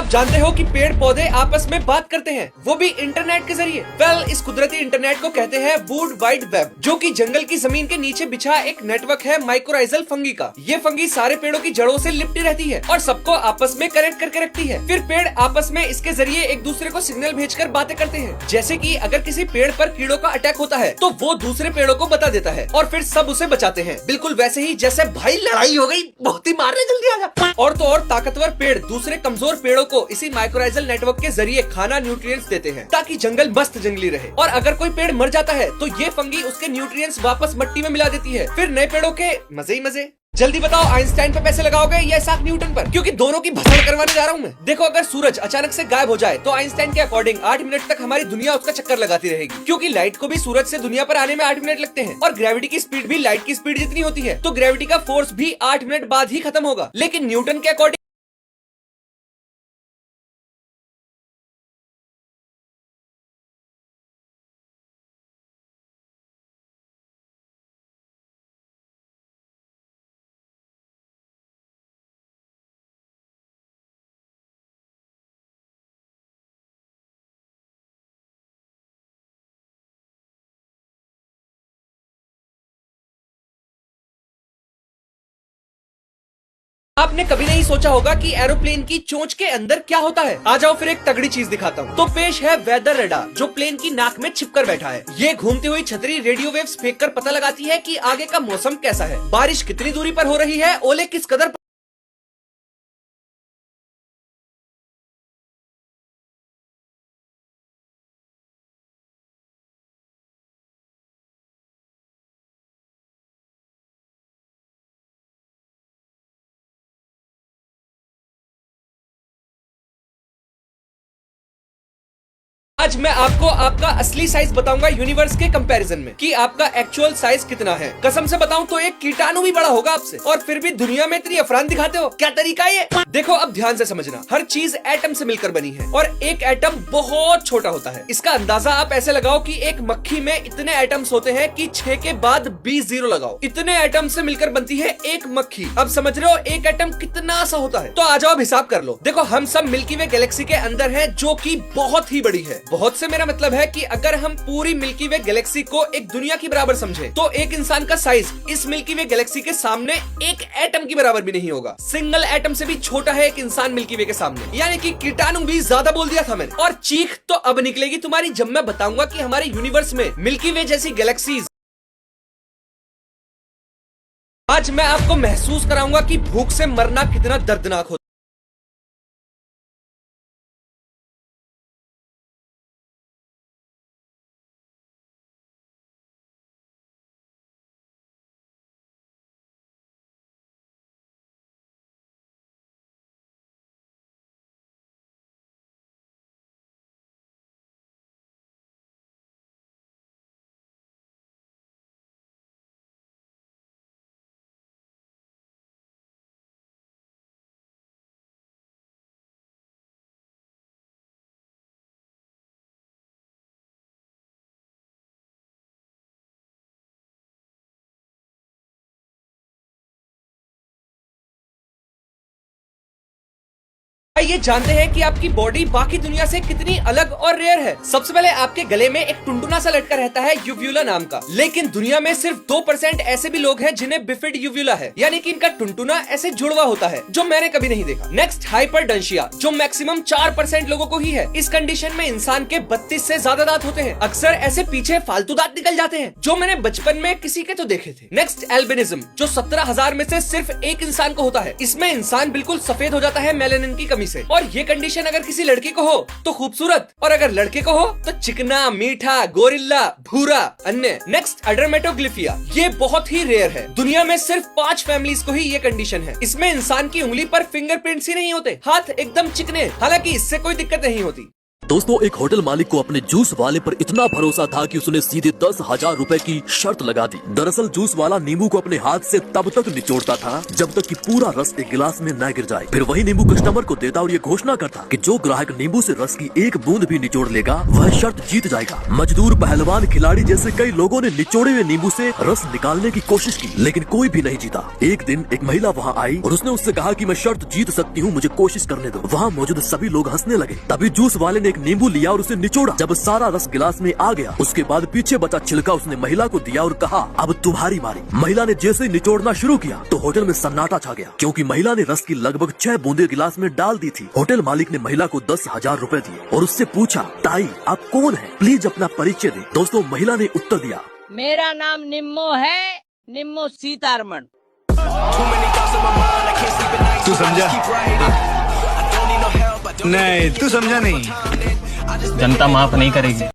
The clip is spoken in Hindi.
आप जानते हो कि पेड़ पौधे आपस में बात करते हैं, वो भी इंटरनेट के जरिए। इस कुदरती इंटरनेट को कहते हैं वुड वाइड वेब, जो कि जंगल की जमीन के नीचे बिछा एक नेटवर्क है माइक्रोराइजल फंगी का। ये फंगी सारे पेड़ों की जड़ों से लिपटी रहती है और सबको आपस में कनेक्ट करके रखती है। फिर पेड़ आपस में इसके जरिए एक दूसरे को सिग्नल भेजकर बातें करते हैं। जैसे कि अगर किसी पेड़ पर कीड़ों का अटैक होता है तो वो दूसरे पेड़ों को बता देता है और फिर सब उसे बचाते हैं। बिल्कुल वैसे ही जैसे भाई लड़ाई हो गई, बहुत ही मारने, जल्दी आ जा। और तो और ताकतवर पेड़ दूसरे कमजोर पेड़ों को इसी माइक्रोराइजल नेटवर्क के जरिए खाना, न्यूट्रिएंट्स देते हैं ताकि जंगल मस्त जंगली रहे। और अगर कोई पेड़ मर जाता है तो ये फंगी उसके न्यूट्रिएंट्स वापस मिट्टी में मिला देती है। फिर नए पेड़ों के मजे ही मजे। जल्दी बताओ, आइंस्टाइन पे पैसे लगाओगे या इसाक न्यूटन पर? क्योंकि दोनों की भसड़ करवाने जा रहा हूँ मैं। देखो, अगर सूरज अचानक से गायब हो जाए तो आइंस्टाइन के अकॉर्डिंग 8 मिनट तक हमारी दुनिया उसका चक्कर लगाती रहेगी, क्योंकि लाइट को भी सूरज से दुनिया पर आने में 8 मिनट लगते हैं और ग्रेविटी की स्पीड भी लाइट की स्पीड जितनी होती है, तो ग्रेविटी का फोर्स भी 8 मिनट बाद ही खत्म होगा। लेकिन न्यूटन के अकॉर्डिंग आपने कभी नहीं सोचा होगा कि एरोप्लेन की चोंच के अंदर क्या होता है। आ जाओ फिर एक तगड़ी चीज दिखाता हूँ। तो पेश है वेदर रडार, जो प्लेन की नाक में छिपकर बैठा है। ये घूमती हुई छतरी रेडियो वेव्स फेंककर पता लगाती है कि आगे का मौसम कैसा है, बारिश कितनी दूरी पर हो रही है, ओले किस कदर। आज मैं आपको आपका असली साइज बताऊंगा यूनिवर्स के कंपैरिजन में, कि आपका एक्चुअल साइज कितना है। कसम से बताऊं तो एक कीटाणु भी बड़ा होगा आपसे, और फिर भी दुनिया में इतनी अफरान दिखाते हो। क्या तरीका है ये? देखो, अब ध्यान से समझना। हर चीज एटम से मिलकर बनी है और एक एटम बहुत छोटा होता है। इसका अंदाजा आप ऐसे लगाओ कि एक मक्खी में इतने एटम्स होते हैं कि 6 के बाद 20 जीरो लगाओ। इतने एटम से मिलकर बनती है एक मक्खी। अब समझ रहे हो एक एटम कितना सा होता है? तो आ जाओ अब हिसाब कर लो। देखो, हम सब मिल्की वे गैलेक्सी के अंदर है, जो की बहुत ही बड़ी है। बहुत से मेरा मतलब है कि अगर हम पूरी मिल्की वे गैलेक्सी को एक दुनिया की बराबर समझे तो एक इंसान का साइज इस मिल्की वे गैलेक्सी के सामने एक एटम की बराबर भी नहीं होगा। सिंगल एटम से भी छोटा है एक इंसान मिल्की वे के सामने। यानी कि कीटाणु भी ज्यादा बोल दिया था मैंने। और चीख तो अब निकलेगी तुम्हारी जब मैं बताऊंगा कि हमारे यूनिवर्स में मिल्की वे जैसी गैलेक्सीज। आज मैं आपको महसूस कराऊंगा कि भूख से मरना कितना दर्दनाक होता है। ये जानते हैं कि आपकी बॉडी बाकी दुनिया से कितनी अलग और रेयर है। सबसे पहले आपके गले में एक टुनटुना सा लटका रहता है यूव्यूला नाम का, लेकिन दुनिया में सिर्फ 2% ऐसे भी लोग हैं जिन्हें बिफिड यूव्यूला है, यानी कि इनका टुनटुना ऐसे जुड़वा होता है, जो मैंने कभी नहीं देखा। नेक्स्ट हाइपरडंशिया, जो मैक्सिमम 4% लोगों को ही है। इस कंडीशन में इंसान के 32 से ज्यादा दांत होते हैं। अक्सर ऐसे पीछे फालतू दांत निकल जाते हैं, जो मैंने बचपन में किसी के तो देखे थे। नेक्स्ट एल्बिनिज्म, जो 17,000 में से सिर्फ एक इंसान को होता है। इसमें इंसान बिल्कुल सफेद हो जाता है मेलानिन की कमी से। और ये कंडीशन अगर किसी लड़की को हो तो खूबसूरत, और अगर लड़के को हो तो चिकना, मीठा, गोरिल्ला, भूरा, अन्य। नेक्स्ट अडरमेटोग्लिफिया, ये बहुत ही रेयर है। दुनिया में सिर्फ 5 फैमिलीज को ही ये कंडीशन है। इसमें इंसान की उंगली पर फिंगरप्रिंट्स ही नहीं होते, हाथ एकदम चिकने। हालांकि इससे कोई दिक्कत नहीं होती। दोस्तों, एक होटल मालिक को अपने जूस वाले पर इतना भरोसा था कि उसने सीधे 10,000 रुपए की शर्त लगा दी। दरअसल जूस वाला नींबू को अपने हाथ से तब तक निचोड़ता था जब तक कि पूरा रस एक गिलास में न गिर जाए। फिर वही नींबू कस्टमर को देता और ये घोषणा करता कि जो ग्राहक नींबू से रस की एक बूंद भी निचोड़ लेगा वह शर्त जीत जाएगा। मजदूर, पहलवान, खिलाड़ी जैसे कई लोगों ने निचोड़े हुए नींबू से रस निकालने की कोशिश की, लेकिन कोई भी नहीं जीता। एक दिन एक महिला वहाँ आई और उसने उससे कहा कि मैं शर्त जीत सकती हूँ, मुझे कोशिश करने दो। वहाँ मौजूद सभी लोग हंसने लगे। तभी जूस वाले ने एक नींबू लिया और उसे निचोड़ा। जब सारा रस गिलास में आ गया, उसके बाद पीछे बचा छिलका उसने महिला को दिया और कहा, अब तुम्हारी बारी। महिला ने जैसे ही निचोड़ना शुरू किया तो होटल में सन्नाटा छा गया, क्योंकि महिला ने रस की लगभग 6 बूंदे गिलास में डाल दी थी। होटल मालिक ने महिला को 10,000 रुपए दिए और उससे पूछा, ताई आप कौन है, प्लीज अपना परिचय दे। दोस्तों, महिला ने उत्तर दिया, मेरा नाम निम्मो है, निम्मो सीतारमण। तू समझा? नहीं, तू समझा नहीं। जनता माफ नहीं करेगी।